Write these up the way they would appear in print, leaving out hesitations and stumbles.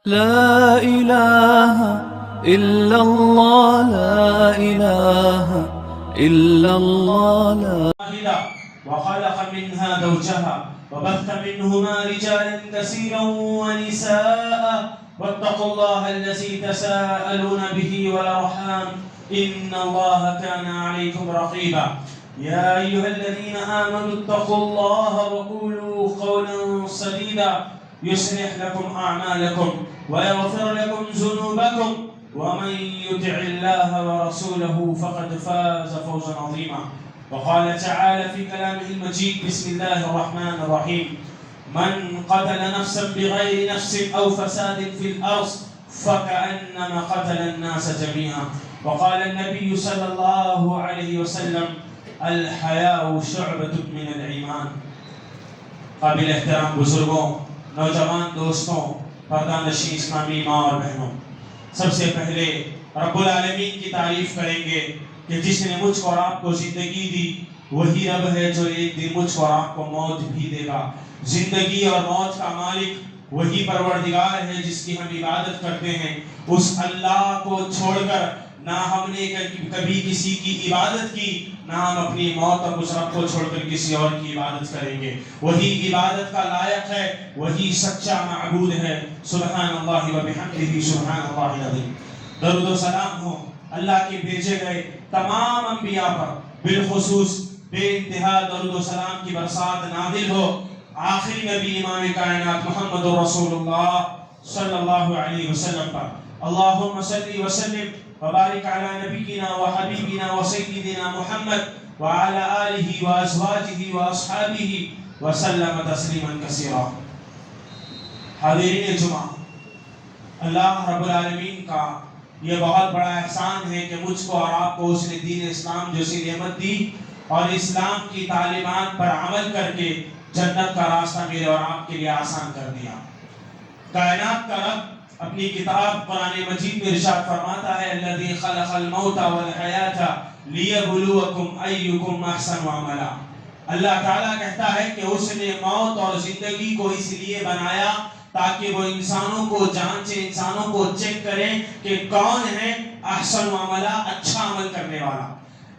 لا إله إلا الله لا إله إلا الله لا وخلق منها زوجها وبث منهما رجالا كثيرا ونساء واتقوا الله الذي تساءلون به والأرحام إن الله كان عليكم رقيبا يا أيها الذين آمنوا اتقوا الله وقولوا قولا سديدا يصلح لكم أعمالكم ويغفر لكم ذنوبكم ومن يطع الله ورسوله فقد فاز فوزا عظيما. وقال تعالى في كلامه المجيد: بسم الله الرحمن الرحيم. من قتل نفسا بغير نفس أو فساد في الأرض فكأنما قتل الناس جميعا. وقال النبي صلى الله عليه وسلم: الحياء شعبة من الإيمان. قابل احترام بزرگوں، نوجوان دوستوں، پردہ نشین اسلامی ماں اور بہنوں، سب سے پہلے رب العالمین کی تعریف کریں گے کہ جس نے مجھ کو اور آپ کو زندگی دی وہی رب ہے جو ایک دن مجھ کو اور آپ کو موت بھی دے گا۔ زندگی اور موت کا مالک وہی پروردگار ہے جس کی ہم عبادت کرتے ہیں۔ اس اللہ کو چھوڑ کر نہ ہم نے کبھی کسی کی عبادت کی، نہ ہم اپنی موت اور اس رب کو چھوڑ کر کسی اور کی عبادت کریں گے۔ وہی عبادت کا لائق ہے، وہی سچا معبود ہے۔ سبحان اللہ و بحمدہ سبحان اللہ العظیم۔ درود و سلام ہو اللہ کے بھیجے گئے تمام انبیاء پر، بالخصوص بے انتہا درود و سلام کی برسات نازل ہو آخری نبی امام کائنات محمد رسول اللہ صلی اللہ علیہ وسلم پر۔ اللہم صلی وسلم وبارک علی نبینا وحبیبنا وسیدنا محمد وعلی آلہ وازواجہ واصحابہ وسلم تسلیما کثیرا۔ حاضرین جمعہ، اللہ رب العالمین کا یہ بہت بڑا احسان ہے کہ مجھ کو اور آپ کو اس نے دین اسلام جیسی نعمت دی اور اسلام کی تعلیمات پر عمل کر کے جنت کا راستہ میرے اور آپ کے لیے آسان کر دیا۔ کائنات کا رب اپنی کتاب قرآن مجید میں ارشاد فرماتا ہے: الذی خلق الموت والحیات لیبلوکم ایکم احسن عملا۔ اللہ تعالیٰ کہتا ہے کہ اس نے موت اور زندگی کو اس لیے بنایا تاکہ وہ انسانوں کو جانچے، انسانوں کو چیک کریں کہ کون ہے احسن عملا، اچھا عمل کرنے والا۔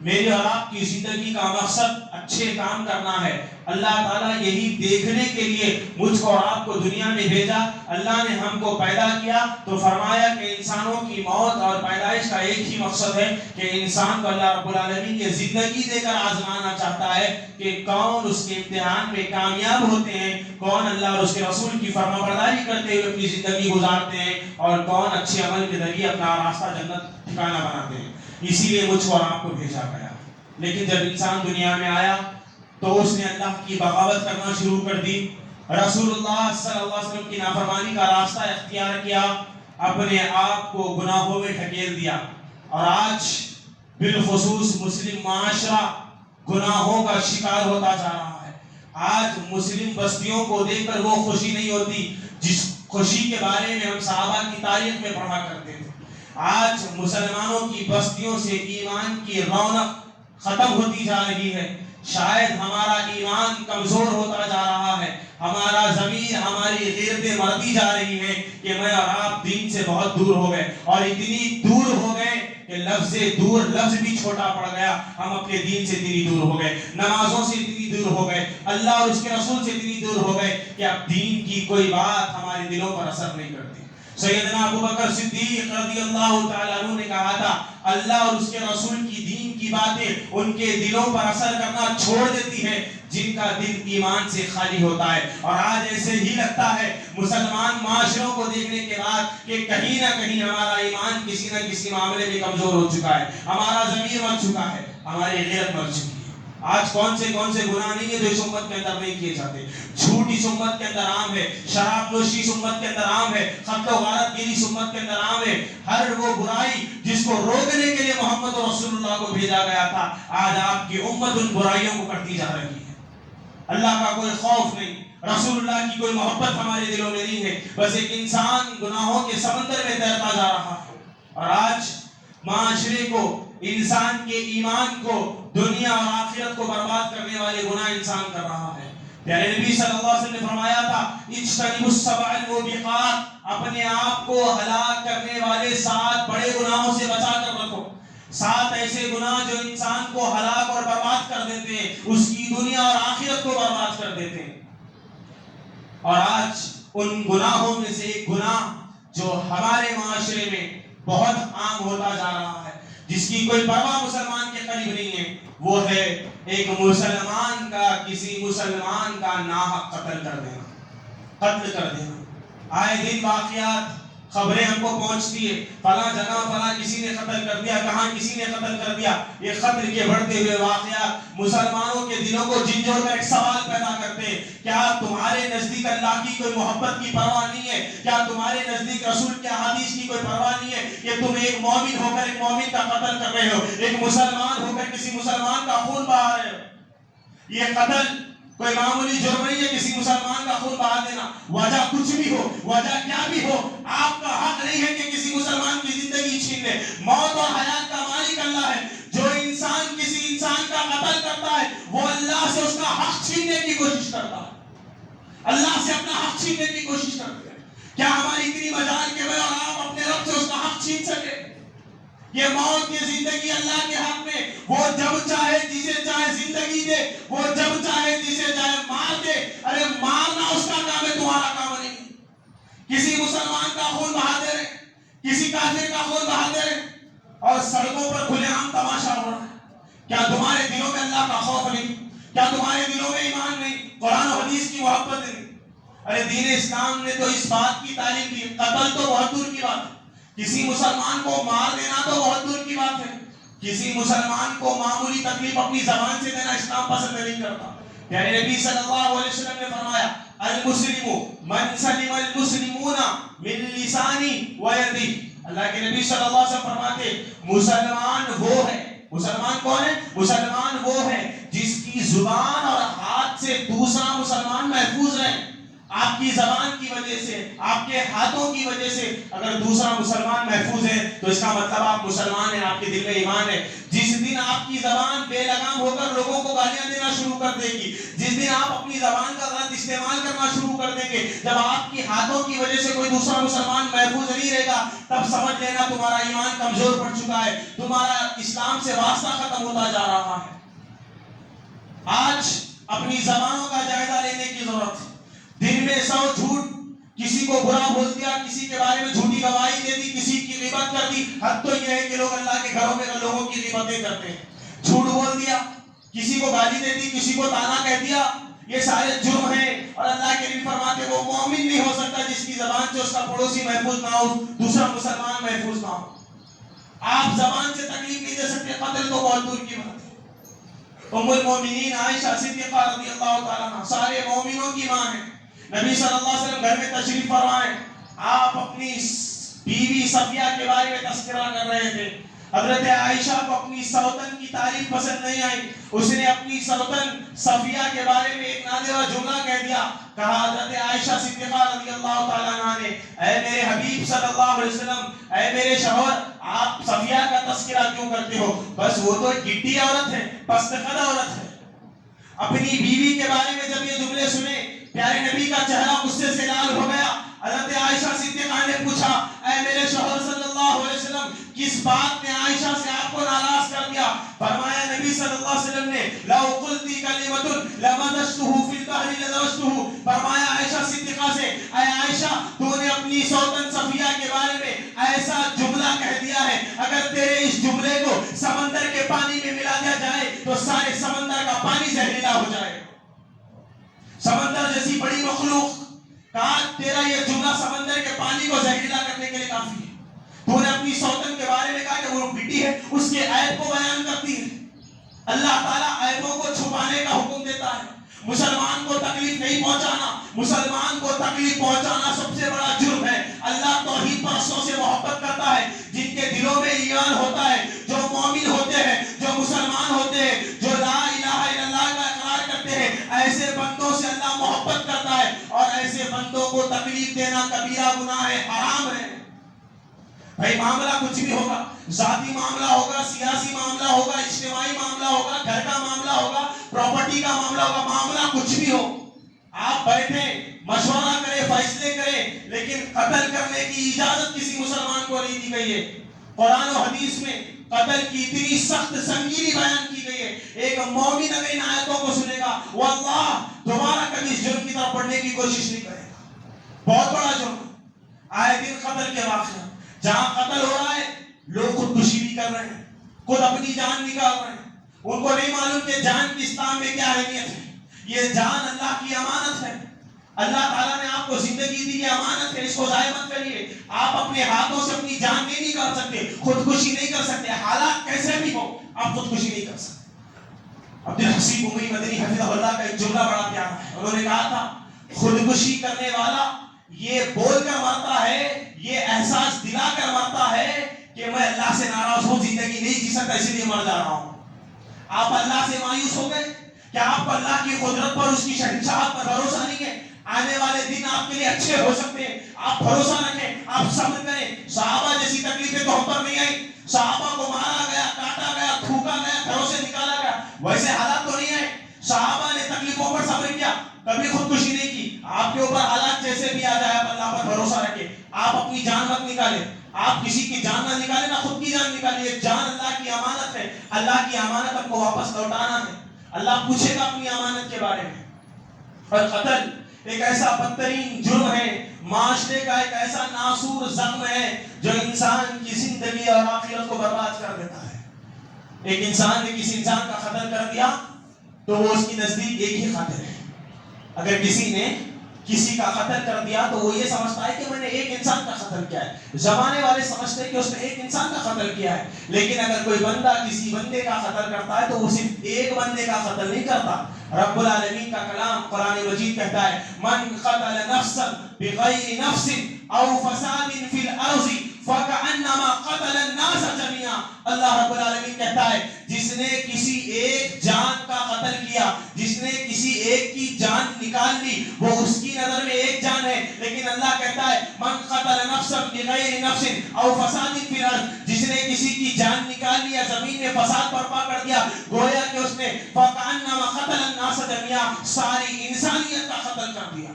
میری اور آپ کی زندگی کا مقصد اچھے کام کرنا ہے۔ اللہ تعالیٰ یہی دیکھنے کے لیے مجھ کو اور آپ کو دنیا میں بھیجا۔ اللہ نے ہم کو پیدا کیا تو فرمایا کہ انسانوں کی موت اور پیدائش کا ایک ہی مقصد ہے کہ انسان کو اللہ رب العالمین کی زندگی دے کر آزمانا چاہتا ہے کہ کون اس کے امتحان میں کامیاب ہوتے ہیں، کون اللہ اور اس کے رسول کی فرمانبرداری کرتے ہوئے اپنی زندگی گزارتے ہیں، اور کون اچھے عمل کے ذریعے اپنا راستہ جنت ٹھکانہ بناتے ہیں۔ اسی لیے مجھ کو اور آپ کو بھیجا گیا۔ لیکن جب انسان دنیا میں آیا تو اس نے اللہ کی بغاوت کرنا شروع کر دی، رسول اللہ صلی اللہ علیہ وسلم کی نافرمانی کا راستہ اختیار کیا، اپنے آپ کو گناہوں میں ڈھکیل دیا، اور آج بالخصوص مسلم معاشرہ گناہوں کا شکار ہوتا جا رہا ہے۔ آج مسلم بستیوں کو دیکھ کر وہ خوشی نہیں ہوتی جس خوشی کے بارے میں ہم صحابہ کی تاریخ میں پڑھا کرتے تھے۔ آج مسلمانوں کی بستیوں سے ایمان کی رونق ختم ہوتی جا رہی ہے۔ شاید ہمارا ایمان کمزور ہوتا جا رہا ہے، ہمارا ضمیر، ہماری غیرتیں مرتی جا رہی ہیں کہ میں اور آپ دین سے بہت دور ہو گئے، اور اتنی دور ہو گئے کہ لفظ دور لفظ بھی چھوٹا پڑ گیا۔ ہم اپنے دین سے اتنی دور ہو گئے، نمازوں سے اتنی دور ہو گئے، اللہ اور اس کے رسول سے اتنی دور ہو گئے کہ اب دین کی کوئی بات ہمارے دلوں پر اثر نہیں کرتی۔ سیدنا ابوبکر صدیق رضی اللہ تعالیٰ عنہ نے کہا تھا: اللہ اور اس کے رسول کی دین کی باتیں ان کے دلوں پر اثر کرنا چھوڑ دیتی ہے جن کا دل ایمان سے خالی ہوتا ہے۔ اور آج ایسے ہی لگتا ہے مسلمان معاشروں کو دیکھنے کے بعد کہ کہیں نہ کہیں ہمارا ایمان کسی نہ کسی معاملے میں کمزور ہو چکا ہے، ہمارا ضمیر مر چکا ہے، ہماری غیرت مر چکی ہے۔ آج کون سے گناہ نہیں ہے جو اس امت کے اندر نہیں کیے جاتے؟ جھوٹ اس امت کے اندر عام ہے، شراب نوشی اس امت کے اندر عام ہے، قتل و غارت گیری اس امت کے اندر عام ہے۔ ہر وہ برائی جس کو روکنے کے لیے محمد رسول اللہ کو بھیجا گیا تھا، آج آپ کی امت ان برائیوں کو کرتی جا رہی ہے۔ اللہ کا کوئی خوف نہیں، رسول اللہ کی کوئی محبت ہمارے دلوں میں نہیں ہے، بس ایک انسان گناہوں کے سمندر میں تیرتا جا رہا ہے۔ اور آج معاشرے کو، انسان کے ایمان کو، دنیا اور آخرت کو برباد کرنے والے گناہ انسان کر رہا ہے۔ پیارے نبی صلی اللہ علیہ وسلم نے فرمایا تھا: اجتنبوا السبع الموبقات، اپنے اپنے آپ کو ہلاک کرنے والے 7 بڑے گناہوں سے بچا کر رکھو. 7 ایسے گناہ جو انسان کو ہلاک اور برباد کر دیتے ہیں, اس کی دنیا اور آخرت کو برباد کر دیتے ہیں. اور آج ان گناہوں میں سے ایک گناہ جو ہمارے معاشرے میں بہت عام ہوتا جا رہا ہے, جس کی کوئی پرواہ مسلمان کے قریب نہیں ہے, وہ ہے ایک مسلمان کا کسی مسلمان کا ناحق قتل کر دینا. آئے دن واقعات خبریں ہم کو پہنچتی ہے, فلاں جگہ فلاں کسی نے قتل کر دیا, کہاں کسی نے قتل کر دیا. یہ قتل کے بڑھتے ہوئے واقعات مسلمانوں کے دلوں کو جھنجھوڑ کر ایک سوال پیدا کرتے ہیں, کیا تمہارے نزدیک اللہ کی کوئی محبت کی پرواہ نہیں ہے؟ کیا تمہارے نزدیک رسول کے حدیث کی کوئی پرواہ نہیں ہے کہ تم ایک مومن ہو کر ایک مومن کا قتل کر رہے ہو, ایک مسلمان ہو کر کسی مسلمان کا خون بہا رہے ہو؟ یہ قتل کوئی معمولی جرم نہیں ہے, کسی مسلمان کا خون بہا دینا. وجہ کچھ بھی ہو, وجہ کیا بھی ہو, آپ کا حق نہیں ہے کہ کسی مسلمان کی زندگی چھین لے. موت اور حیات کا مالک اللہ ہے. جو انسان کسی انسان کا قتل کرتا ہے وہ اللہ سے اس کا حق چھیننے کی کوشش کرتا ہے, اللہ سے اپنا حق چھیننے کی کوشش کرتے ہیں. کیا ہماری اتنی مجال کہ میں اور آپ اپنے رب سے اس کا حق چھین سکے؟ یہ موت کی زندگی اللہ کے حق میں, وہ جب چاہے جسے چاہے زندگی دے, وہ جب چاہے جسے چاہے مار دے. ارے مارنا اس کا کام ہے, تمہارا کام نہیں. کسی مسلمان کا خون بہا دے رہے, کسی کافر کا خون بہا دے رہے, اور سڑکوں پر کھلے عام تماشا ہو رہا ہے. کیا تمہارے دلوں میں اللہ کا خوف نہیں؟ کیا تمہارے دلوں میں ایمان نہیں, قرآن و حدیث کی محبت نہیں؟ ارے دین اسلام نے تو اس بات کی تعلیم دی, قتل تو بہت دور کی بات ہے, کسی مسلمان کو مار دینا تو بہت دور کی بات ہے. کسی مسلمان کو معمولی تکلیف اپنی زبان سے دینا اسلام پسند نہیں کرتا. پیارے نبی صلی اللہ علیہ وسلم نے فرمایا, المسلم من سلم المسلمون من لسانی و یدی. اللہ کے نبی صلی اللہ علیہ وسلم فرماتے, مسلمان وہ ہے, مسلمان کون ہے؟ مسلمان وہ ہے جس کی زبان اور ہاتھ سے دوسرا مسلمان محفوظ رہے. آپ کی زبان کی وجہ سے, آپ کے ہاتھوں کی وجہ سے اگر دوسرا مسلمان محفوظ ہے تو اس کا مطلب آپ مسلمان ہیں, آپ کے دل میں ایمان ہے. جس دن آپ کی زبان بے لگام ہو کر لوگوں کو گالیاں دینا شروع کر دے گی, جس دن آپ اپنی زبان کا غلط استعمال کرنا شروع کر دیں گے, جب آپ کی ہاتھوں کی وجہ سے کوئی دوسرا مسلمان محفوظ نہیں رہے گا, تب سمجھ لینا تمہارا ایمان کمزور پڑ چکا ہے, تمہارا اسلام سے واسطہ ختم ہوتا جا رہا ہے. آج اپنی زبانوں کا جائزہ لینے کی ضرورت ہے. دن میں 100 جھوٹ, کسی کو برا بول دیا, کسی کے بارے میں جھوٹی گواہی دے دی, کسی کی غیبت کر دی. حد تو یہ ہے کہ لوگ اللہ کے گھروں میں لوگوں کی غیبتیں کرتے ہیں. جھوٹ بول دیا, کسی کو گالی دے دی, کسی کو تانا کہہ دیا, یہ سارے جرم ہیں. اور اللہ کے نبی فرماتے وہ مومن نہیں ہو سکتا جس کی زبان سے اس کا پڑوسی محفوظ نہ ہو, دوسرا مسلمان محفوظ نہ ہو. آپ زبان سے تکلیف نہیں دے سکتے, قتل تو بہت دور کی بات ہے. ام المومنین عائشہ صدیقہ رضی اللہ تعالیٰ عنہ سارے مومنوں کی ماں ہیں. نبی صلی اللہ علیہ وسلم گھر میں تشریف فرمائے, آپ اپنی بیوی صفیہ کے بارے میں تذکرہ کر رہے تھے. حضرت عائشہ کو اپنی سوتن کی تعریف پسند نہیں آئی, اس نے اپنی سوتن صفیہ کے بارے میں ایک نادرہ جملہ کہہ دیا. کہا حضرت عائشہ صدیقہ رضی اللہ تعالیٰ عنہ نے, اے میرے حبیب صلی اللہ علیہ وسلم, اے میرے شوہر, آپ صفیہ کا تذکرہ کیوں کرتے ہو؟ بس وہ تو ایک گڈی عورت ہے, پست قد عورت ہے. اپنی بیوی کے بارے میں جب یہ جملے سنے, پیارے نبی کا چہرہ غصے سے لال ہو گیا. حضرت عائشہ صدیقہ نے پوچھا, اے میرے شوہر صلی اللہ علیہ وسلم, کس بات نے عائشہ سے آپ کو ناراض کر دیا؟ فرمایا نبی صلی اللہ علیہ وسلم نے, لو قلتی کلمۃ لمدشتہ فی البحر لدرجتہ. فرمایا عائشہ صدیقہ سے, اے عائشہ, تو نے اپنی سوتن صفیہ کے بارے میں ایسا جملہ کہہ دیا ہے, اگر تیرے اس جملے کو سمندر کے پانی میں ملا دیا جائے تو سارے سمندر کا پانی زہریلا ہو جائے. سمندر جیسی بڑی مخلوق, کہا تیرا یہ جملہ سمندر کے پانی کو زہریلا کرنے کے لیے کافی ہے. تو نے اپنی سوتن کے بارے میں کہا کہ وہ بیٹی ہے, اس کے عیب کو بیان کرتی ہے. اللہ تعالیٰ عیبوں کو چھپانے کا حکم دیتا ہے. مسلمان کو تکلیف نہیں پہنچانا, مسلمان کو تکلیف پہنچانا سب سے بڑا جرم ہے. اللہ توحید پرستوں سے محبت کرتا ہے, جن کے دلوں میں ایمان ہوتا ہے, جو مومن ہوتے ہیں, جو مسلمان ہوتے ہیں, جو لا الہ الا اللہ کا اقرار کرتے ہیں. ایسے بندوں سے اللہ محبت کرتا ہے, اور ایسے بندوں کو تکلیف دینا کبیرہ گناہ ہے, حرام ہے. بھائی معاملہ کچھ بھی ہوگا, ذاتی معاملہ ہوگا, سیاسی معاملہ ہوگا, اجتماعی معاملہ ہوگا, گھر کا معاملہ ہوگا, پراپرٹی کا معاملہ ہوگا, معاملہ کچھ بھی ہو, آپ بیٹھے مشورہ کریں فیصلے کریں لیکن قتل کرنے کی اجازت کسی مسلمان کو نہیں دی گئی ہے. قرآن و حدیث میں قتل کی اتنی سخت سنگینی بیان کی گئی ہے. ایک مومن اگر ان آیتوں کو سنے گا واللہ دوبارہ کبھی اس جرم کی طرف بڑھنے کی کوشش نہیں کرے گا. بہت بڑا جرم آئے دن قتل کے واقعہ. جہاں قتل ہو رہا ہے لوگ خودکشی بھی کر رہے ہیں, خود اپنی جان نکال رہے ہیں. ان کو نہیں معلوم کہ جان کی اسلام میں کیا اہمیت ہے. یہ جان اللہ کی امانت ہے. اللہ تعالیٰ نے آپ کو زندگی دی, یہ امانت ہے, اس کو ضائع مت کریے. آپ اپنے ہاتھوں سے اپنی جان نہیں نکال سکتے, خودکشی نہیں کر سکتے, حالات کیسے بھی ہو آپ خودکشی نہیں کر سکتے. عبدالحسیب عمری مدنی حفظہ اللہ کا ایک جملہ بڑا پیارا ہے. انہوں نے کہا تھا خودکشی کرنے والا یہ بول کر مرتا ہے, یہ احساس دلا کر مرتا ہے کہ میں اللہ سے ناراض ہوں, زندگی نہیں جی سکتا اس لیے مر جا رہا ہوں. آپ اللہ سے مایوس ہو گئے, کیا آپ کو اللہ کی قدرت پر, اس کی شہنشاہت پر بھروسہ نہیں ہے؟ آنے والے دن آپ کے لیے اچھے ہو سکتے ہیں, آپ بھروسہ رکھیں, آپ صبر کریں. صحابہ جیسی تکلیفیں تو ہم پر نہیں آئی. صحابہ کو مارا گیا, کاٹا گیا, تھوکا گیا, گھروں سے نکالا گیا, ویسے حالات تو نہیں آئے. صحابہ نے تکلیفوں پر صبر کیا, کبھی خودکشی نہیں کی. آپ کے اوپر حالات جیسے بھی آ جائے آپ اللہ پر بھروسہ رکھیں. آپ اپنی جان مت نکالیں, آپ کسی کی جان نہ نکالیں, نہ خود کی جان نکالیے. جان اللہ کی امانت ہے, اللہ کی امانت آپ کو واپس لوٹانا ہے. اللہ پوچھے گا اپنی امانت کے بارے میں. اور قتل ایک ایسا بدترین جرم ہے, معاشرے کا ایک ایسا ناسور زخم ہے جو انسان کی زندگی اور آخرت کو برباد کر دیتا ہے. ایک انسان نے کسی انسان کا قتل کر دیا تو وہ اس کی نزدیک ایک ہی قاتل ہے. اگر کسی نے کسی کا قتل کر دیا تو وہ یہ سمجھتا ہے کہ میں نے ایک انسان کا قتل کیا ہے. زمانے والے سمجھتے ہیں کہ اس نے ایک انسان کا قتل کیا ہے, لیکن اگر کوئی بندہ کسی بندے کا قتل کرتا ہے تو وہ صرف ایک بندے کا قتل نہیں کرتا. رب العالمین کا کلام قرآن مجید کہتا ہے من قتل نفسا بغیر نفس او فساد فی الارض فکأنما قتل الناس جميعا. اللہ رب العالمین کہتا ہے جس نے کسی ایک جان کا قتل کیا, جس نے کسی ایک کی جان نکال لی, وہ اس کی نظر میں ایک جان ہے. لیکن اللہ کہتا ہے من قتل نفسا بغیر نفس او فساد فی الارض, جس نے کسی کی جان نکال لیا, زمین میں فساد برپا کر دیا, گویا کہ اس نے فکأنما قتل الناس جميعا, ساری انسانیت کا قتل کر دیا.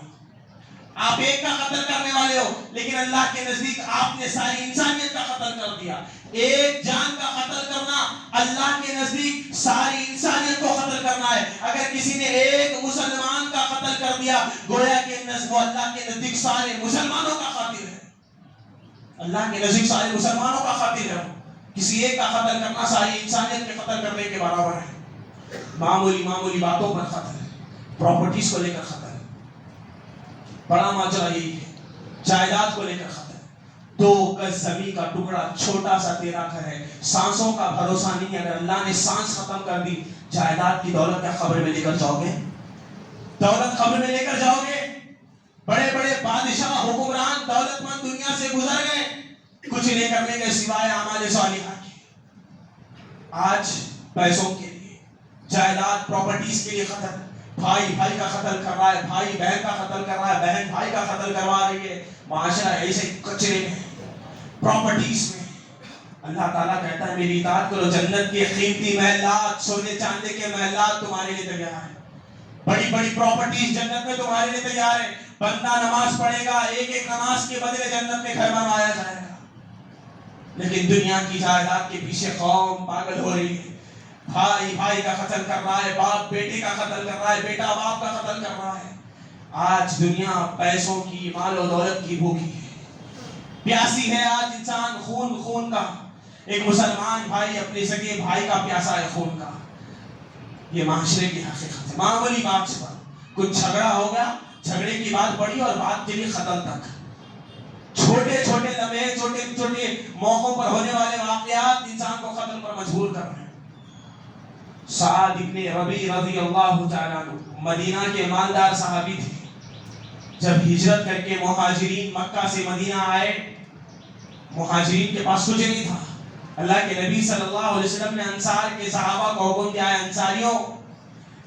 آپ ایک کا قتل کرنے والے ہو, لیکن اللہ کے نزدیک آپ نے ساری انسانیت کا قتل کر دیا. ایک جان کا قتل کرنا اللہ کے نزدیک ساری انسانیت کو قتل کرنا ہے. اگر کسی نے ایک مسلمان کا قتل کر دیا گویا کہ اللہ کے نزدیک سارے مسلمانوں کا قاتل ہے. اللہ کے نزدیک سارے مسلمانوں کا قاتل ہے. کسی ایک کا قتل کرنا ساری انسانیت کے قتل کرنے کے برابر ہے. معمولی باتوں پر قتل, پراپرٹیز کو لے کر قتل, بڑا ماجرا یہی ہے, جائیداد کو لے کر قتل. 2 گز زمین کا ٹکڑا, چھوٹا سا تیرا گھر ہے, سانسوں کا بھروسہ نہیں ہے. اگر اللہ نے سانس ختم کر دی, جائیداد کی دولت کیا قبر میں لے کر جاؤ گے؟ دولت قبر میں لے کر جاؤ گے؟ بڑے بڑے بادشاہ حکمران دولت مند دنیا سے گزر گئے, کچھ نہیں کرنے کے سوائے اعمال صالحہ کے. آج پیسوں کے لیے, جائیداد پراپرٹیز کے لیے قتل. بھائی کا قتل کر رہا ہے, بھائی بہن کا قتل کر رہا ہے, بہن بھائی کا قتل کروا رہی ہے. معاشرہ ایسے کچرے میں, پراپرٹیز میں. اللہ تعالیٰ کہتا ہے میری اطاعت کرو, جنت کے قیمتی محلات, سونے چاندی کے محلات تمہارے لیے تیار ہیں. بڑی بڑی پراپرٹیز جنت میں تمہارے لیے تیار ہے. بندہ نماز پڑھے گا, ایک نماز کے بدلے جنت میں گھر بنوایا جائے گا. لیکن دنیا کی جائیداد کے پیچھے قوم پاگل ہو رہی ہے. بھائی کا قتل کر رہا ہے, باپ بیٹے کا قتل کر رہا ہے, بیٹا باپ کا قتل کر رہا ہے. آج دنیا پیسوں کی, مال و دولت کی بھوکی ہے, پیاسی ہے. آج انسان خون کا, ایک مسلمان بھائی اپنے سگے بھائی کا پیاسا ہے خون کا. یہ معاشرے کی حقیقت ہے. معمولی بات پر کچھ جھگڑا ہو گیا, جھگڑے کی بات بڑھی اور بات چلی قتل تک. چھوٹے لمحے, چھوٹے موقعوں پر ہونے والے واقعات انسان کو قتل پر مجبور کر رہے ہیں. سعد ابن ربیع رضی اللہ تعالیٰ عنہ مدینہ کے مالدار صحابی تھے. جب ہجرت کر کے مہاجرین مکہ سے مدینہ آئے, مہاجرین کے پاس کچھ نہیں تھا. اللہ کے نبی صلی اللہ علیہ وسلم نے انصار کے صحابہ کو حکم دیا ہے, انصاریوں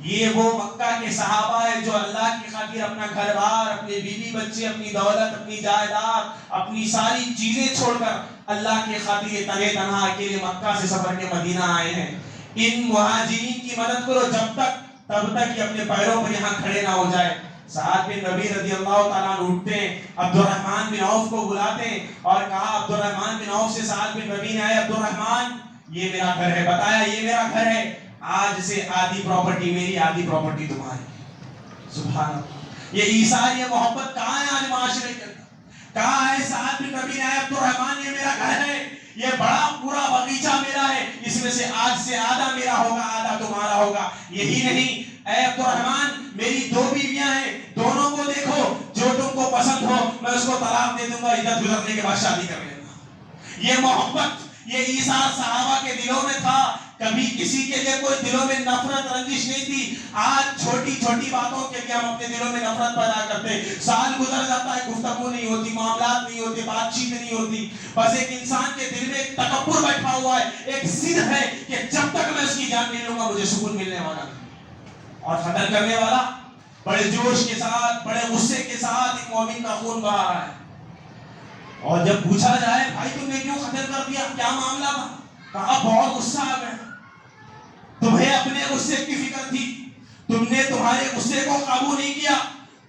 یہ وہ مکہ کے صحابہ ہیں جو اللہ کی خاطر اپنا گھر بار, اپنے بیوی بچے, اپنی دولت, اپنی جائیداد, اپنی ساری چیزیں چھوڑ کر اللہ کی خاطر تنہے تنہا اکیلے مکہ سے سفر کے مدینہ آئے ہیں. ان مہاجرین کی مدد کرو تب تک یہ اپنے پیروں پر یہاں کھڑے نہ ہو جائے. سعد بن ربیع رضی اللہ تعالیٰ عنہ اٹھتے ہیں، عبد الرحمن بن عوف کو بلاتے ہیں اور کہا عبد الرحمن بن عوف سے سعد بن ربیع نے آئے، عبد الرحمن یہ میرا گھر ہے، بتایا یہ میرا گھر ہے، آج سے آدھی پراپرٹی میری آدھی پراپرٹی تمہاری۔ سبحان اللہ، یہ ایثار یہ محبت کہاں ہے آج معاشرے کے اندر؟ کہاں ہے؟ سعد بن ربیع نے آئے، عبد الرحمن یہ میرا گھر ہے، یہ بڑا پورا باغیچہ میرا ہے، اس میں سے آج سے آدھا میرا ہوگا آدھا تمہارا ہوگا۔ یہی نہیں اے عبد الرحمن میری 2 بیویاں ہیں، دونوں کو دیکھو، جو تم کو پسند ہو میں اس کو طلاق دے دوں گا، عدت گزرنے کے بعد شادی کر لینا۔ یہ محبت یہ ایثار صحابہ کے دلوں میں تھا، کبھی کسی کے لیے کوئی دلوں میں نفرت رنجش نہیں تھی۔ آج چھوٹی چھوٹی باتوں کے لیے ہم اپنے دلوں میں نفرت پیدا کرتے، سال گزر جاتا ہے گفتگو نہیں ہوتی، معاملات نہیں ہوتے، بات چیت نہیں ہوتی، بس ایک انسان کے دل میں ایک تکبر بیٹھا ہوا ہے، ایک ضد ہے کہ جب تک میں اس کی جان نہیں لوں گا مجھے سکون ملنے والا نہیں۔ اور قتل کرنے والا بڑے جوش کے ساتھ بڑے غصے کے ساتھ ایک مومن کا خون بہا رہا ہے، اور جب پوچھا جائے بھائی تم نے کیوں قتل کر دیا، کیا معاملہ تھا؟ کہا بہت غصہ آ گیا، تمہیں اپنے غصے کی فکر تھی، تم نے تمہارے غصے کو قابو نہیں کیا،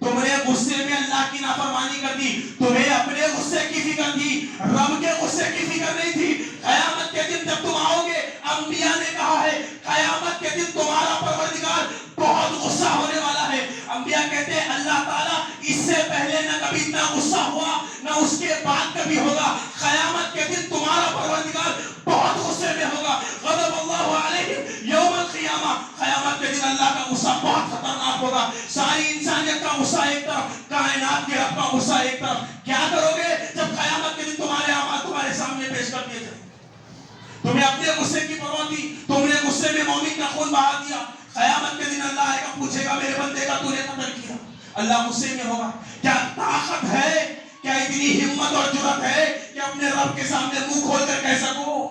تم نے غصے میں اللہ کی نافرمانی کر دی، تمہیں اپنے غصے کی فکر تھی، رب کے غصے کی فکر نہیں تھی۔ قیامت کے دن جب تم آؤ گے، انبیاء نے کہا ہے قیامت کے دن تمہارا پروردگار بہت غصہ ہونے والا ہے۔ انبیاء کہتے ہیں اللہ تعالیٰ اس سے پہلے نہ کبھی اتنا غصہ ہوا نہ اس کے بعد کبھی ہوگا، قیامت کے دن تمہارا پروردگار بہت غصے میں ہوگا۔ غضب اللہ علیہم یوم القیامہ، قیامت کے دن اللہ کا غصہ بہت خطرناک ہوگا، ساری انسانیت کا غصہ ایک طرف، کائنات کے رب کا غصہ ایک طرف۔ کیا کرو گے جب قیامت کے دن تمہارے اعمال تمہارے سامنے پیش کر دیے جائیں؟ تمہیں اپنے غصے کی پرواہ تھی، تم نے غصے میں مومن کا خون بہا دیا، قیامت کے دن اللہ آئے گا پوچھے گا میرے بندے کا تو نے قتل کیا، اللہ غصے میں ہوگا۔ کیا طاقت ہے، کیا اتنی ہمت اور جرأت ہے کہ اپنے رب کے سامنے منہ کھول کر کہہ سکو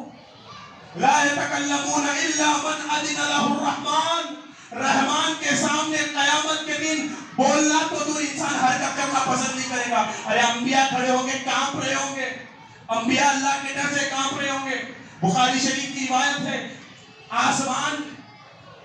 لا يتکلمون الا من اذن له الرحمن، رحمان کے سامنے قیامت کے دن بولنا تو دور انسان حرکت کرنا پسند نہیں کرے گا۔ ارے انبیاء کھڑے ہوں گے کانپ رہے ہوں گے، انبیاء اللہ کے ڈر سے کانپ رہے ہوں گے۔ بخاری شریف کی روایت ہے آسمان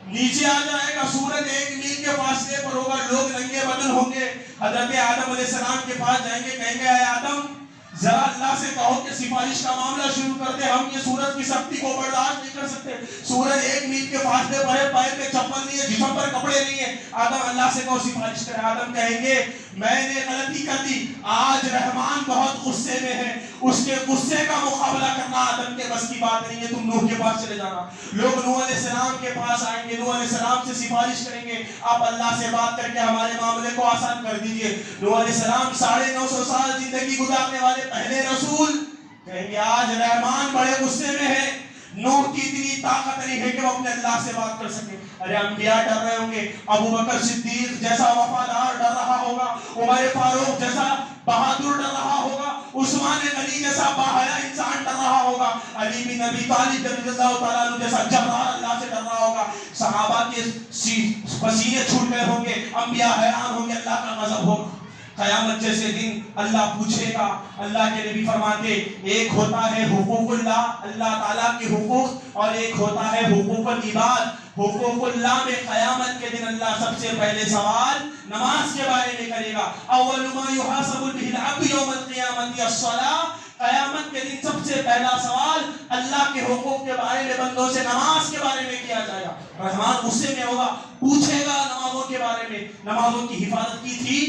نیچے آ جائے گا، سورج 1 میل کے فاصلے پر ہوگا، لوگ ننگے بدن ہوں گے، حضرت آدم علیہ السلام کے پاس جائیں گے، کہیں گے اے آدم ذرا اللہ سے کہو کہ سفارش کا معاملہ شروع کر دے، ہم یہ سورج کی سختی کو برداشت نہیں کر سکتے، سورج 1 میل کے فاصلے پر ہے، پیر میں چپل نہیں ہے، جسم پر کپڑے نہیں ہیں، آدم اللہ سے کہو سفارش کرے۔ آدم کہیں گے میں نے غلطی کر دی، آج رحمان بہت غصے میں ہے، اس کے غصے کا مقابلہ کرنا آدم کے بس کی بات نہیں ہے، تم نوح کے پاس چلے جانا۔ لوگ نوح علیہ السلام کے پاس آئیں گے، نوح علیہ السلام سے سفارش کریں گے آپ اللہ سے بات کر کے ہمارے معاملے کو آسان کر دیجئے۔ نوح علیہ السلام 950 سال زندگی گزارنے والے پہلے رسول کہیں گے آج رحمان بڑے غصے میں ہے، نوح کی اتنی طاقت نہیں ہے کہ وہ اپنے اللہ سے بات کر سکے۔ ارے انبیاء ڈر رہے ہوں گے، ابو بکر صدیق جیسا وفادار ڈر رہا ہوگا، عمر فاروق جیسا بہادر ڈر رہا ہوگا، عثمان غنی جیسا باحیا انسان ڈر رہا ہوگا، علی بن ابی طالب رضی اللہ تعالیٰ عنہ جیسا جبار اللہ سے ڈر رہا ہوگا، صحابہ کے پسینے چھوٹ گئے ہوں گے، انبیاء حیران ہوں گے، اللہ کا غضب ہوگا۔ قیامت جیسے دن اللہ پوچھے گا، اللہ کے نبی فرماتے ایک ہوتا ہے حقوق اللہ، اللہ تعالیٰ کے حقوق، اور ایک ہوتا ہے حقوق العباد۔ حقوق اللہ میں قیامت کے دن اللہ سب سے پہلے سوال نماز کے بارے میں کرے گا، اول ما یحاسب به العبد یوم القیامت الصلاۃ، قیامت کے دن سب سے پہلا سوال اللہ کے حقوق کے بارے میں بندوں سے نماز کے بارے میں کیا جائے گا۔ رحمان غصے میں ہوگا، پوچھے گا نمازوں کے بارے میں، نمازوں کی حفاظت کی تھی،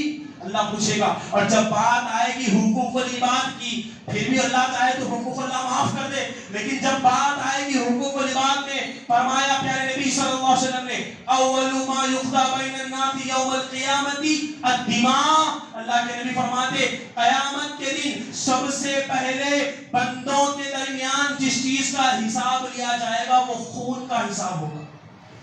اللہ پوچھے گا۔ اور جب بات آئے گی حقوق العباد کی، پھر بھی اللہ چاہے تو حقوق اللہ معاف کر دے، لیکن جب بات آئے گی حقوق العباد میں، فرمایا پیارے نبی صلی اللہ علیہ وسلم نے اول ما یقضى بین الناس یوم القیامت الدماء، اللہ کے نبی فرماتے قیامت کے دن سب سے پہلے بندوں کے درمیان جس چیز کا حساب لیا جائے گا وہ خون کا حساب ہوگا۔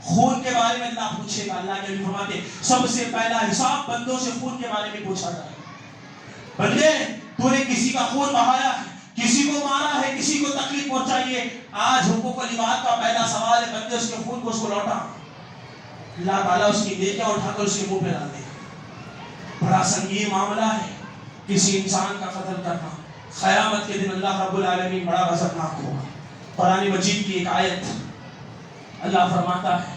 خون کے بارے میں اللہ پوچھے گا، اللہ کے نبی فرماتے سب سے پہلا حساب بندوں سے خون کے بارے میں پوچھا جائے گا۔ بندے تو نے کسی کا خون بہایا ہے، کسی کو مارا ہے، کسی کو تکلیف پہنچائی ہے، آج حقوق العباد کا پہلا سوال ہے بندے اس کے خون کو اس کو لوٹا، اللہ تعالیٰ اس کی نیکیاں اٹھا کر اس کے منہ پہ ڈال دے گا۔ بڑا سنگین معاملہ ہے کسی انسان کا قتل کرنا، قیامت کے دن اللہ رب العالمین بڑا غضبناک ہوگا۔ قرآن مجید کی ایک آیت اللہ فرماتا ہے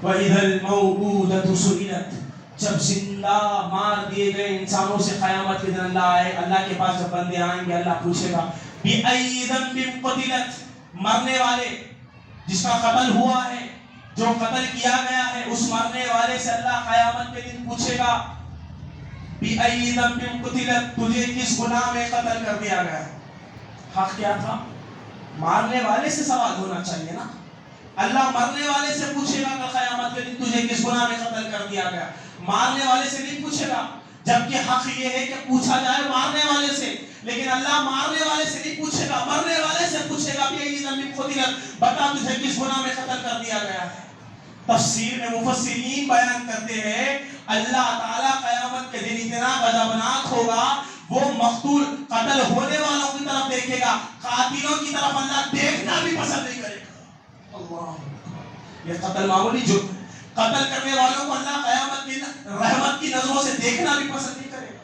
وَإِذَا الْمَوْءُودَةُ سُئِلَتْ، جب زندہ مار دیے گئے انسانوں سے قیامت کے دن اللہ کے پاس جب بندے آئیں گے، اللہ پوچھے گا بِأَيِّ ذَنبٍ قُتِلَتْ، مرنے والے جس کا قتل ہوا ہے، جو قتل کیا گیا ہے، اس مرنے والے سے اللہ قیامت کے دن پوچھے گا بِأَيِّ ذَنبٍ قُتِلَتْ، تجھے کس گناہ میں قتل کر دیا گیا؟ حق کیا تھا؟ مارنے والے سے سوال ہونا چاہیے نا. اللہ مرنے والے سے پوچھے گا کہ قیامت کے دن تجھے کس گناہ میں قتل کر دیا گیا، مارنے والے سے نہیں پوچھے گا. جبکہ حق یہ ہے کہ پوچھا جائے مارنے والے سے، لیکن اللہ مارنے والے سے نہیں پوچھے گا، مرنے والے سے پوچھے گا کہ یہ ذنب قتلت، بتا تجھے کس گناہ میں قتل کر دیا گیا ہے. تفسیر میں مفسرین بیان کرتے ہیں اللہ تعالیٰ قیامت کے دن اتنا غضبناک ہوگا، وہ مقتول قتل ہونے والوں کی طرف دیکھے گا، قاتلوں کی طرف اللہ دیکھنا بھی پسند نہیں کرے گا. اللہ، یہ قتل معمولی جرم ہے. قتل کرنے والوں کو اللہ قیامت کی رحمت کی نظروں سے دیکھنا بھی پسند نہیں کرے گا.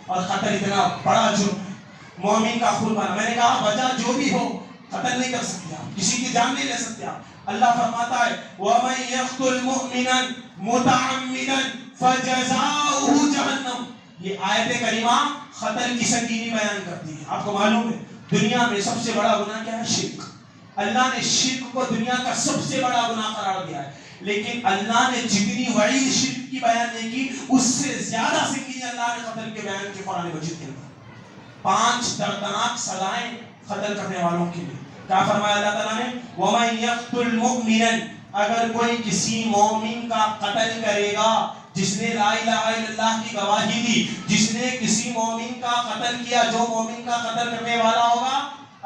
اور قتل اتنا بڑا جرم ہے، مومن کا خون بہنا. میں نے کہا وجہ جو بھی ہو قتل نہیں کر سکتے آپ، کسی کی جان نہیں لے سکتے آپ. اللہ فرماتا ہے وَمَن يَقْتُلْ مُؤْمِنًا مُتَعَمِّدًا فَجَزَاؤُهُ جَهَنَّمُ. یہ آیت کریمہ قتل کی سنگینی بیان کرتی ہے. آپ کو معلوم ہے دنیا میں سب سے بڑا گناہ کیا ہے؟ شرک. اللہ نے شرک کو دنیا کا سب سے بڑا گناہ قرار دیا ہے، لیکن اللہ نے جتنی وعید شرک کی بیان نہیں کی، اس سے زیادہ سنگینی اللہ نے قتل کے بیان کی قرآن مجید کے اندر. 5 دردناک سزائیں قتل کرنے والوں کے لیے. کیا فرمایا اللہ تعالیٰ نے؟ وَمَن يَقْتُلْ مُؤْمِنًا، اگر کوئی کسی مومن کا قتل کرے گا جس نے لا الہ الا اللہ کی گواہی دی، جس نے کسی مومن کا قتل کیا، جو مومن کا قتل کرنے والا ہوگا،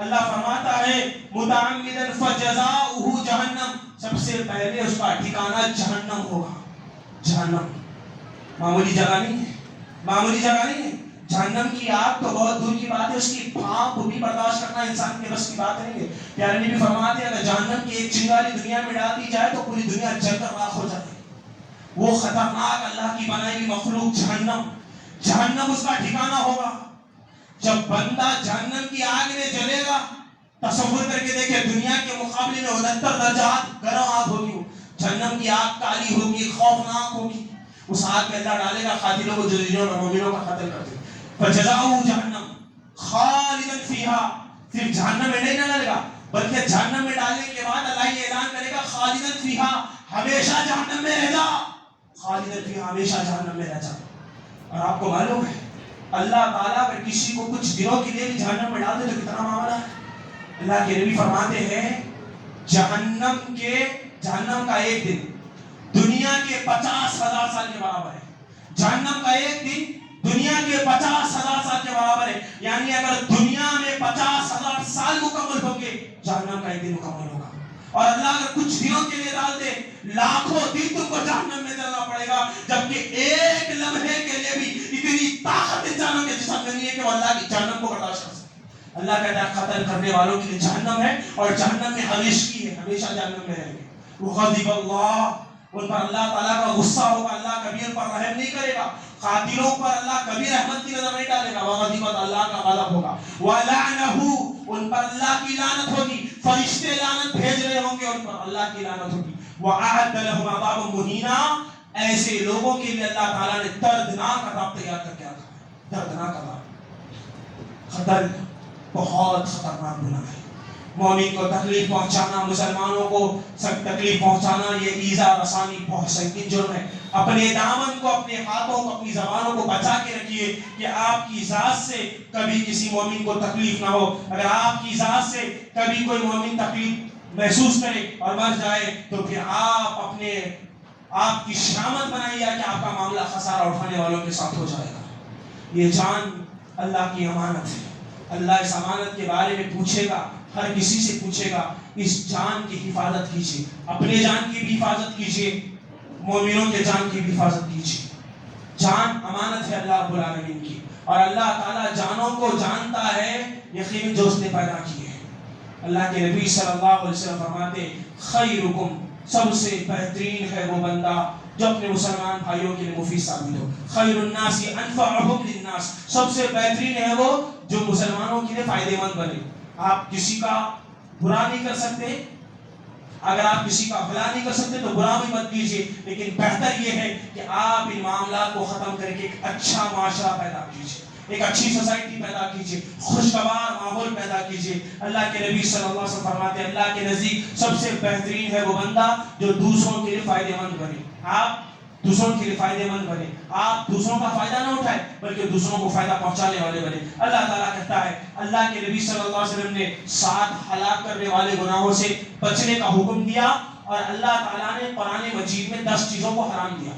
اللہ فرماتا ہے متعمدًا فجزاؤہ جہنم، سب سے پہلے اس کا ٹھکانہ جہنم ہوگا. جہنم معمولی جگہ نہیں ہے، معمولی جگہ نہیں ہے. جہنم کی آگ تو بہت دور کی بات ہے، اس کی بھاپ بھی برداشت کرنا انسان کے بس کی بات نہیں ہے. پیارے نبی فرماتے ہیں اگر جہنم کی ایک چنگاری دنیا میں ڈال دی جائے تو پوری دنیا جل کر راکھ ہو جائے. وہ خطرناک اللہ کی بنائی ہوئی مخلوق جہنم، جہنم اس کا ٹھکانہ ہوگا. جب بندہ جہنم کی آگ میں جلے گا، تصور کر کے دیکھیں دنیا کے مقابلے میں 69 درجات گرم آگ ہوگی. جہنم کی آگ کالی ہوگی، خوفناک ہوگی. اس آگ میں اللہ ڈالے گا قاتلوں کو جو مومنوں کا قتل کرتے. فجزاؤہ جہنم خالدا فیہا، صرف جہنم میں نہیں ڈالے گا بلکہ جہنم میں ڈالنے کے بعد اللہ یہ اعلان کرے گا خالدا فیہا، ہمیشہ جہنم میں رہ جا، خالدا فیہا، ہمیشہ جہنم میں رہ جا. اور آپ کو معلوم ہے اللہ تعالیٰ اگر کسی کو کچھ دنوں کے لیے بھی جہنم میں ڈال دے تو کتنا معاملہ ہے. اللہ کے نبی فرماتے ہیں جہنم کا ایک دن دنیا کے 50,000 سال کے برابر ہے. جہنم کا ایک دن دنیا کے 50,000 سال کے برابر ہے. یعنی اگر دنیا میں 50,000 سال مکمل ہوں گے، جہنم کا ایک دن مکمل ہوگا. اور اللہ اگر کچھ دنوں کے لیے ڈال دے، لاکھوں دن تم کو جہنم میں جلنا پڑے گا، جبکہ ایک لمحے کے لیے بھی اتنی طاقت انسانوں کے جسم میں نہیں ہے کہ وہ اللہ کی جہنم کو برداشت کر سکے. اللہ کہتا ہے قتل کرنے والوں کے لیے جہنم ہے، اور جہنم میں ہمیشگی ہے، ہمیشہ جہنم میں رہیں گے. غضب اللہ، ان پر اللہ تعالیٰ کا غصہ ہوگا، اللہ کبھی ان پر رحم نہیں کرے گا. قاتلوں پر اللہ کبھی رحمت کی نظر نہیں ڈالے گا. وغضب اللہ کا غضب ہوگا. وَلَعْنَهُ، ان پر اللہ کی لعنت ہوگی، فرشتے لعنت بھیج رہے ہوں گے، ان پر اللہ کی لعنت ہوگی. وَأَعَدَّ لَهُمْ عَذَابًا مُهِينًا، ایسے لوگوں کے لیے اللہ تعالیٰ نے دردناک عذاب تیار کر کے رکھا ہے. دردناک عذاب. قتل بہت خطرناک گناہ ہے. مومن کو تکلیف پہنچانا، مسلمانوں کو تکلیف پہنچانا، یہ ایذا رسانی بہت سنگین جرم ہے. اپنے دامن کو، اپنے ہاتھوں کو، اپنی زبانوں کو بچا کے رکھیے کہ آپ کی ذات سے کبھی کسی مومن کو تکلیف نہ ہو. اگر آپ کی ذات سے کبھی کوئی مومن تکلیف محسوس کرے اور مر جائے تو پھر آپ کی شامت بنائیے کہ آپ کا معاملہ خسارہ اٹھانے والوں کے ساتھ ہو جائے گا. یہ جان اللہ کی امانت ہے. اللہ اس امانت کے بارے میں پوچھے گا، ہر کسی سے پوچھے گا. اس جان کی حفاظت کیجیے، اپنے جان کی بھی حفاظت کیجیے، مومنوں کے جان کی بھی حفاظت کیجیے. جان امانت ہے اللہ رب العالمین کی، اور اللہ تعالیٰ جانوں کو جانتا ہے یقیناً جو اس نے پیدا کیے ہیں. اللہ کے نبی صلی اللہ علیہ وسلم فرماتے خیرکم، سب سے بہترین ہے وہ بندہ جو اپنے مسلمان بھائیوں کے لیے مفید ثابت ہو. خیر الناس انفعهم للناس، سب سے بہترین ہے وہ جو مسلمانوں کے لیے فائدہ مند بنے. آپ کسی کا برا نہیں کر سکتے، اگر آپ کسی کا بھلا نہیں کر سکتے تو برا بھی مت کیجیے، لیکن بہتر یہ ہے کہ آپ ان معاملات کو ختم کر کے ایک اچھا معاشرہ پیدا کیجیے، ایک اچھی سوسائٹی پیدا کیجیے، خوشگوار ماحول پیدا کیجیے۔ اللہ کے نبی صلی اللہ علیہ وسلم فرماتے ہیں اللہ کے نزدیک سب سے بہترین ہے وہ بندہ جو دوسروں کے لیے فائدہ مند بنے۔ آپ دوسروں کے لیے فائدہ مند بنے، آپ دوسروں کا فائدہ نہ اٹھائیں بلکہ دوسروں کو فائدہ پہنچانے والے بنے۔ اللہ تعالیٰ کہتا ہے، اللہ کے نبی صلی اللہ علیہ وسلم نے 7 ہلاک کرنے والے گناہوں سے بچنے کا حکم دیا، اور اللہ تعالیٰ نے قرآن مجید میں 10 چیزوں کو حرام دیا۔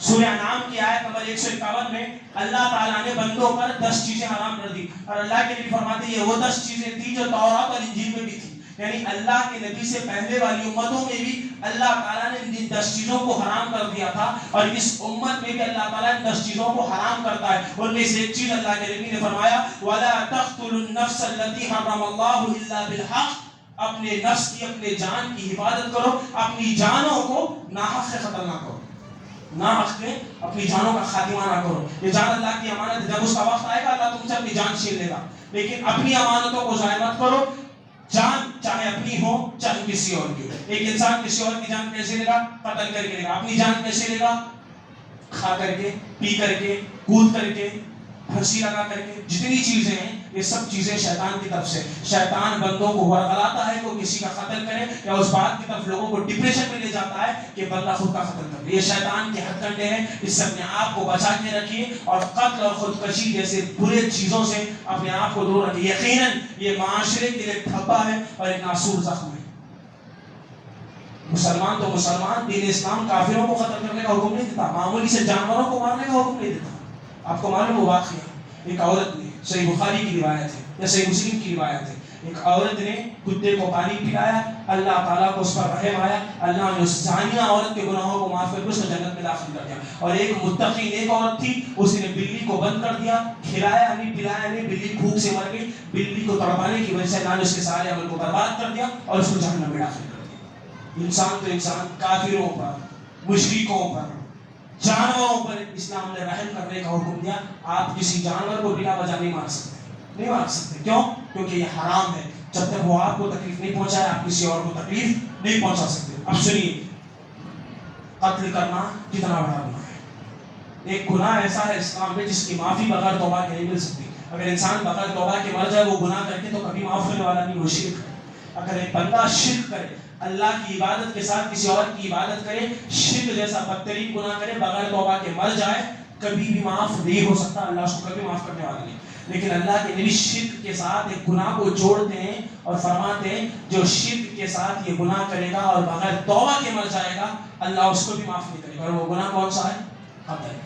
سورہ انعام کی آیت نمبر 151 میں اللہ تعالیٰ نے بندوں پر 10 چیزیں حرام کر دی، اور اللہ کے نبی فرماتے ہیں یہ وہ 10 چیزیں تھیں جو تورات اور انجیل میں بھی تھی، یعنی اللہ کے نبی سے پہلے والی امتوں میں بھی اللہ تعالیٰ نے ان 10 چیزوں کو حرام کر دیا تھا، اور اس امت میں بھی اللہ تعالیٰ ان 10 چیزوں کو حرام کرتا ہے۔ ان میں سے ایک چیز اللہ کے نبی نے فرمایا وَلَا تَقْتُلُوا النَّفْسَ الَّتِي حَرَّمَ اللَّهُ إِلَّا بِالْحَقِّ، اپنے نفس کی، اپنے جان کی حفاظت کرو، اپنی جانوں کو ناحق سے قتل نہ کرو، ناحق کے اپنی جانوں کا خاتمہ نہ کرو۔ یہ جان اللہ کی امانت ہے، جب اس کا وقت آئے گا اللہ تم سے اپنی جان چھین لے گا، لیکن اپنی امانتوں کو ضائع مت کرو۔ جان چاہے اپنی ہو چاہے کسی اور کی ہو، ایک انسان کسی اور کی جان کیسے لے گا؟ قتل کر کے لے گا۔ اپنی جان کیسے لے گا؟ کھا کر کے، پی کر کے، کود کر کے، پھنسی لگا کر کے۔ جتنی چیزیں ہیں یہ سب چیزیں شیطان کی طرف سے، شیطان بندوں کو ورغلاتا ہے کہ کسی کا قتل کرے، یا اس بات کی طرف لوگوں کو ڈپریشن میں لے جاتا ہے کہ بندہ خود کا قتل کر لے۔ یہ شیطان کے ہتھ کنڈے ہیں، اس سے اپنے آپ کو بچا کے رکھیے، اور قتل اور خودکشی جیسے برے چیزوں سے اپنے آپ کو دور رکھیے۔ یقیناً یہ معاشرے کے لیے دھبا ہے اور ایک ناسور زخم ہے۔ مسلمان تو مسلمان، دین اسلام کافروں کو قتل کرنے کا حکم نہیں دیتا، معمولی سے جانوروں کو مارنے کا حکم نہیں دیتا۔ آپ کو معلوم ہے واقعہ، ایک عورت نے، صحیح بخاری کی روایت ہے یا صحیح مسلم کی روایت ہے، ایک عورت نے کتے کو پانی پلایا، اللہ تعالیٰ کو اس پر رحم آیا، اللہ نے اس زانیہ عورت کے گناہوں کو معاف کر کے اس کو جنت میں داخل کر دیا۔ اور ایک متقی ایک عورت تھی، اس نے بلی کو بند کر دیا، کھلایا نہیں پلایا نہیں، بلی بھوک سے مر گئی، بلی کو تڑپانے کی وجہ سے اللہ نے اس کے سارے عمل کو برباد کر دیا اور اس کو جہنم میں داخل کر دیا۔ انسان تو انسان، کافروں پر، مشرکوں پر، جانوروں پر اسلام نے رحم کرنے کا حکم دیا۔ آپ کسی جانور کو بلا وجہ نہیں مار سکتے، نہیں مار سکتے، کیوں؟ کیونکہ یہ حرام ہے۔ جب تک وہ آپ کو تکلیف نہیں پہنچائے آپ کسی اور کو تکلیف نہیں پہنچا سکتے۔ اب سنیے، قتل کرنا کتنا بڑا گناہ ہے۔ ایک گناہ ایسا ہے اسلام میں جس کی معافی بغیر توبہ کے نہیں مل سکتی۔ اگر انسان بغیر توبہ کے مر جائے وہ گناہ کر کے تو کبھی معاف ہونے والا نہیں، وہ شرک ہے۔ اگر ایک بندہ شرک کرے، اللہ کی عبادت کے ساتھ کسی اور کی عبادت کرے، شرک جیسا بدترین گناہ کرے، بغیر توبہ کے مر جائے، کبھی بھی معاف نہیں ہو سکتا، اللہ اس کو کبھی معاف کرنے والا نہیں۔ لیکن اللہ کے نبی شرک کے ساتھ ایک گناہ کو جوڑتے ہیں اور فرماتے ہیں جو شرک کے ساتھ یہ گناہ کرے گا اور بغیر توبہ کے مر جائے گا اللہ اس کو بھی معاف نہیں کرے گا۔ اور وہ گناہ کون سا ہے؟ قتل۔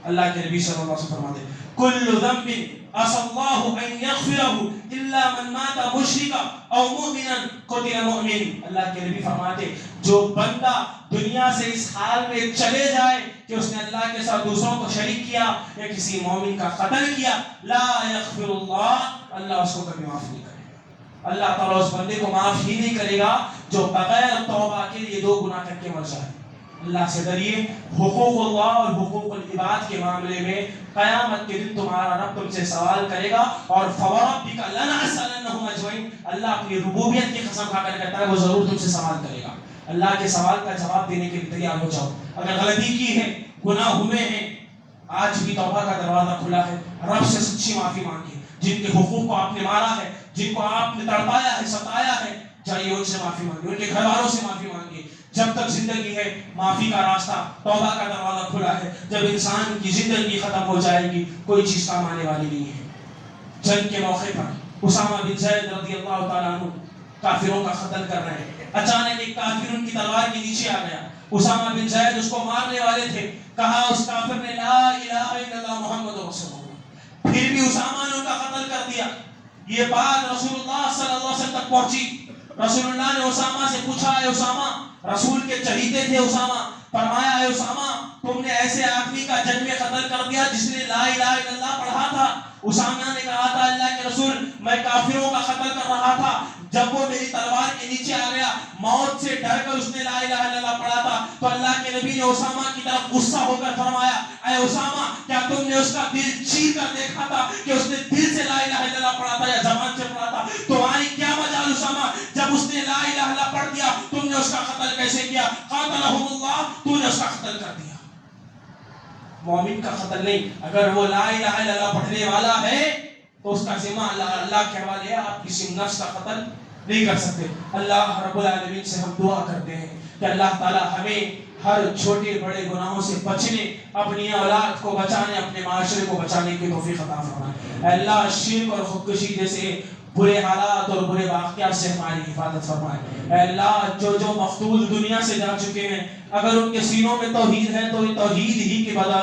اللہ کے نبی صلی اللہ علیہ وسلم فرماتے ہیں کل ذنب عسى الله ان يغفره الا من مات مشركا او مؤمنا قتل مؤمن۔ اللہ کے نبی فرماتے جو بندہ دنیا سے اس حال میں چلے جائے کہ اس نے اللہ کے ساتھ دوسروں کو شریک کیا یا کسی مومن کا قتل کیا، لا یغفر اللہ اس کو کبھی معاف نہیں کرے گا۔ اللہ تعالیٰ اس بندے کو معاف ہی نہیں کرے گا جو بغیر توبہ کے یہ 2 گناہ کر کے مر جائے۔ اللہ سے ڈریے، حقوق اللہ اور حقوق العباد کے معاملے میں قیامت کے دن تمہارا رب تم سے سوال کرے گا، اور فوربک لنسألنهم اجمعین، اللہ اپنی ربوبیت کی قسم کھا کر کہتا ہے وہ ضرور تم سے سوال کرے گا۔ اللہ کے سوال کا جواب دینے کے لیے تیار ہو جاؤ۔ اگر غلطی کی ہے، گناہ ہوئے ہیں، آج بھی توبہ کا دروازہ کھلا ہے، رب سے سچی معافی مانگی۔ جن کے حقوق کو آپ نے مارا ہے، جن کو آپ نے تڑپایا ہے، ستایا ہے، جائیے ان سے معافی مانگیے، ان کے گھر والوں سے معافی مانگیے۔ جب تک زندگی ہے معافی کا راستہ، توبہ کا دروازہ کھلا ہے۔ جب انسان کی زندگی ختم ہو جائے گی کوئی چیز کام آنے والی نہیں ہے۔ جنگ کے موقع پر اسامہ بن زید رضی اللہ تعالیٰ عنہ کافروں کا قتل کر رہے ہیں، اچانک ایک کافر ان کی تلوار کے نیچے آ گیا۔ اسامہ بن زید اس کو مارنے والے تھے، کہا اس کافر نے لا الہ الا اللہ محمد رسول اللہ، پھر بھی اسامہ نے ان کا قتل کر دیا۔ یہ بات رسول اللہ صلی اللہ علیہ وسلم تک پہنچی۔ رسول اللہ نے اسامہ سے پوچھا، اے اسامہ، رسول کے چہیتے تھے اسامہ، فرمایا اے اسامہ تم نے ایسے آدمی کا جنگ میں قتل کر دیا جس نے لا الہ الا اللہ پڑھا تھا۔ اسامہ نے کہا تھا اللہ کے رسول میں کافروں کا قتل کر رہا تھا، جب وہ میری تلوار کے نیچے آ گیا، موت سے ڈر کر اس نے لا الہ الا اللہ پڑھا تھا، تو اللہ کے نبی نے اسامہ کی طرف غصہ ہو کر فرمایا اے اسامہ کیا تم نے اس کا دل چیر کر دیکھا تھا کہ اس نے دل سے لا الہ الا اللہ پڑھا تھا یا زبان سے پڑھا تھا؟ تمہاری کیا مجال اسامہ، جب اس نے لا الہ الا اللہ پڑھ دیا تم نے اس کا قاتلہم اللہ، تو نے اس کا قتل کر دیا. مومن کا قتل نہیں. اگر وہ لا الہ الا اللہ پڑھنے والا ہے تو اس کا ذمہ اللہ کے حوالے ہے. آپ کسی نفس کا قتل نہیں کر سکتے. اللہ رب العالمین سے ہم دعا کرتے ہیں کہ اللہ تعالی ہمیں ہر چھوٹے بڑے گناہوں سے بچنے، اپنی اولاد کو بچانے، اپنے معاشرے کو بچانے کی توفیق عطا فرمائے. اللہ شرک اور خودکشی جیسے برے حالات اور برے واقعات سے ہماری حفاظت فرمائے. اے اللہ جو مقتول دنیا سے جا چکے ہیں، اگر ان کے سینوں میں توحید ہے تو توحید ہی کے بدل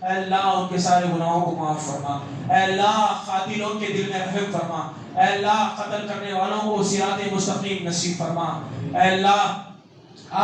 اے اللہ ان کے سارے گناہوں کو معاف فرما. اے اللہ قاتلوں کے دل میں رحم فرما. اے اللہ قتل کرنے والوں کو صراط مستقیم نصیب فرما. اے اللہ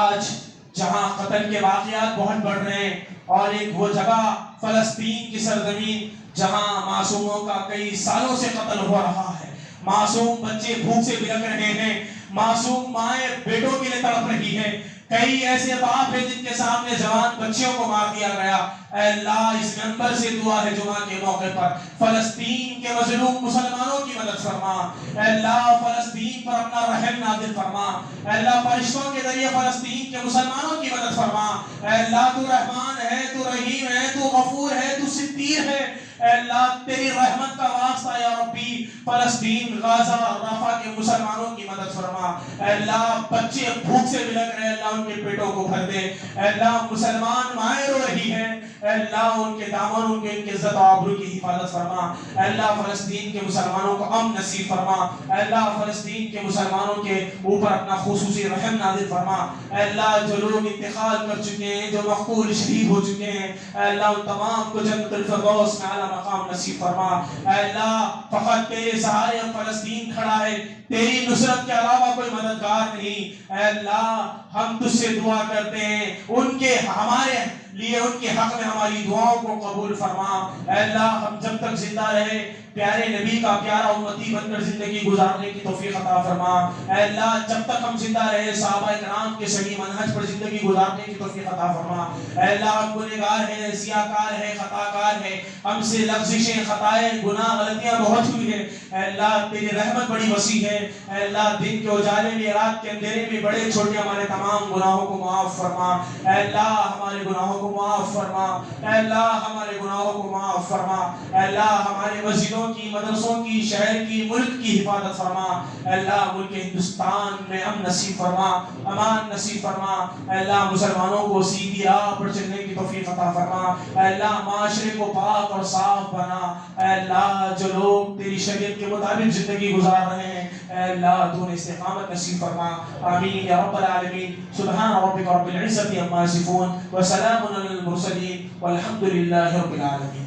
آج جہاں قتل کے واقعات بہت بڑھ رہے ہیں، اور ایک وہ جگہ فلسطین کی سرزمین جہاں معصوموں کا کئی سالوں سے قتل ہو رہا ہے، معصوم بچے بھوک سے بلک رہے ہیں، معصوم مائیں بیٹوں کے لیے تڑپ رہی ہے، کئی ایسے باپ ہیں جن کے سامنے جوان بچیوں کو مار دیا گیا. اے اللہ اس منبر سے دعا ہے جمعہ کے موقع پر فلسطین کے مظلوم مسلمانوں کی مدد فرما. اے اللہ فلسطین پر اپنا رحم نازل فرما. اے اللہ فرشتوں کے ذریعے فلسطین کے مسلمانوں کی مدد فرما. اے اللہ تو رحمان ہے، تو رحیم ہے، تو غفور ہے، تو ستیر ہے. اے اللہ تیری رحمت کا واسطہ یا ربی فلسطین، غازہ اور رفح کے مسلمانوں کی مدد فرما. اے اللہ بچے بھوک سے بلک رہے، اللہ ان کے پیٹوں کو بھر دے. اے اللہ مسلمان مائیں رو رہی ہیں، اے اللہ ان کے دامن، ان کے عزت و آبرو کی حفاظت فرما. اے اللہ فلسطین کے مسلمانوں کو امن نصیب فرما. اے اللہ فلسطین کے مسلمانوں کے اوپر اپنا خصوصی رحم نازل فرما. اے اللہ جو لوگ انتقال کر چکے ہیں، جو مقتول شہید ہو چکے ہیں، اے اللہ ان تمام کو جنت الفردوس میں اعلیٰ مقام نصیب فرما. اے اللہ فقط تیرے سہارے فلسطین کھڑا ہے، تیری نصرت کے علاوہ کوئی مددگار نہیں. اے اللہ ہم تجھ سے دعا کرتے ہیں، ان کے ہمارے لیے ان کے حق میں ہماری دعاؤں کو قبول فرما. اے اللہ ہم جب تک زندہ رہے پیارے نبی کا پیارا امتی بن کر زندگی گزارنے کی توفیق عطا فرما. اے اللہ جب تک ہم زندہ رہے صحابہ کرام کے صحیح منہج پر زندگی گزارنے کی توفیق عطا فرما. اے اللہ ہم گنہگار ہیں، سیاہکار ہیں، خطاکار ہیں، ہم سے لغزشیں، خطائیں، گناہ، غلطیاں بہت ہوئی ہیں. اے اللہ تیری رحمت بڑی وسیع ہے. اے اللہ دن کے اجالے میں، رات کے اندھیرے میں بڑے چھوٹے ہمارے تمام گناہوں کو معاف فرما. اے اللہ ہمارے گناہوں کو معاف فرما. اے اللہ ہمارے گناہوں کو معاف فرما. اے اللہ ہمارے مسجدوں کی، مدرسوں کی، شہر کی، ملک کی حفاظت فرما. اے اللہ ملک ہندوستان میں امن نصیب فرما، امان نصیب فرما. اے اللہ مسلمانوں کو سیدھی راہ پر چلنے کی توفیق عطا فرما. اے اللہ معاشرے کو پاک اور صاف بنا. اے اللہ جو لوگ تیری شریعت کے مطابق زندگی گزار رہے ہیں، اے اللہ تو نے استقامت نصیب فرما. آمین یا رب العالمین. سبحان ربک رب العزت عما یصفون وسلام علی المرسلین والحمد للہ رب العالمین.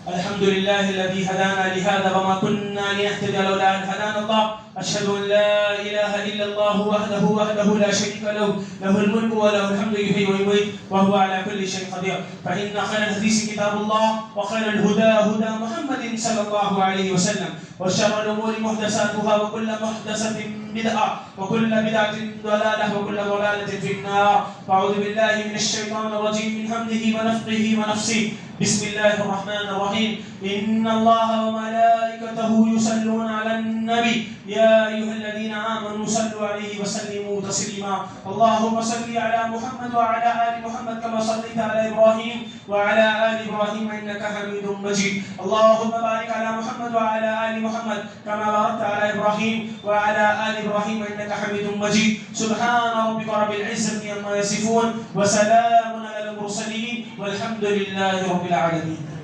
الحمد لله الذي هدانا لهذا وما كنا لنهتدي لولا أن هدانا الله. أشهد أن لا إله إلا الله وحده لا شريك له، له الملك وله الحمد يحيي ويميت وهو على كل شيء قدير. فإن خير الحديث كتاب الله، وخير الهدى هدى محمد صلى الله عليه وسلم، وشر الأمور محدثاتها، وكل محدثة بدعة، وكل بدعة ضلالة، وكل ضلالة في النار. أعوذ بالله من الشيطان الرجيم من همزه ونفخه ونفسه. بسم الله الرحمن الرحيم. إن الله وملائكته يصلون على النبي يا أيها الذين آمنوا صلوا عليه وسلموا تسليما. اللهم صل على محمد وعلى آل محمد كما صليت على إبراهيم وعلى آل إبراهيم إنك حميد مجيد. اللهم بارك على محمد وعلى آل محمد كما باركت على إبراهيم وعلى آل إبراهيم إنك حميد مجيد. سبحان ربك رب العزة عما يصفون وسلام على المرسلين والحمد لله رب العالمين.